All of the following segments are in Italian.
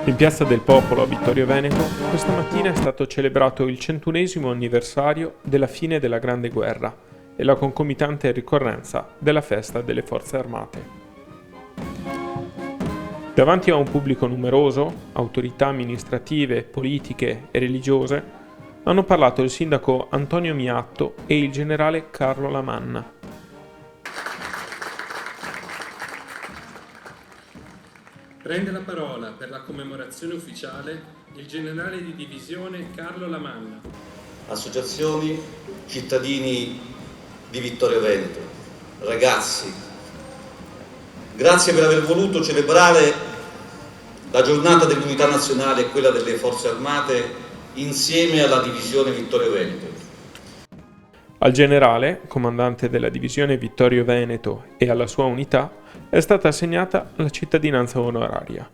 In Piazza del Popolo a Vittorio Veneto, questa mattina è stato celebrato il 101° anniversario della fine della Grande Guerra e la concomitante ricorrenza della festa delle Forze Armate. Davanti a un pubblico numeroso, autorità amministrative, politiche e religiose, hanno parlato il sindaco Antonio Miatto e il generale Carlo Lamanna. Prende la parola per la commemorazione ufficiale il generale di divisione Carlo Lamanna. Associazioni, cittadini di Vittorio Veneto, ragazzi, grazie per aver voluto celebrare la giornata dell'unità nazionale e quella delle Forze Armate insieme alla divisione Vittorio Veneto. Al generale, comandante della divisione Vittorio Veneto, e alla sua unità è stata assegnata la cittadinanza onoraria.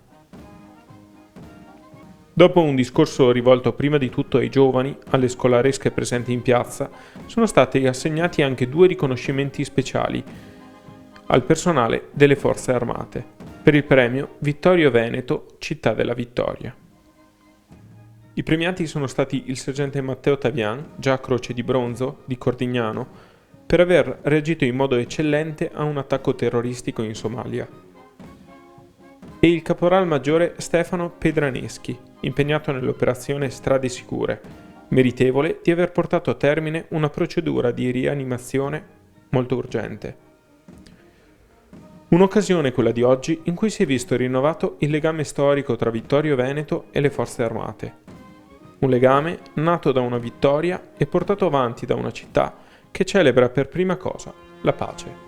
Dopo un discorso rivolto prima di tutto ai giovani, alle scolaresche presenti in piazza, sono stati assegnati anche 2 riconoscimenti speciali al personale delle Forze Armate, per il premio Vittorio Veneto, Città della Vittoria. I premiati sono stati il sergente Matteo Tavian, già Croce di Bronzo, di Cordignano, per aver reagito in modo eccellente a un attacco terroristico in Somalia, e il caporal maggiore Stefano Pedraneschi, impegnato nell'operazione Strade Sicure, meritevole di aver portato a termine una procedura di rianimazione molto urgente. Un'occasione quella di oggi in cui si è visto rinnovato il legame storico tra Vittorio Veneto e le Forze Armate. Un legame nato da una vittoria e portato avanti da una città che celebra per prima cosa la pace.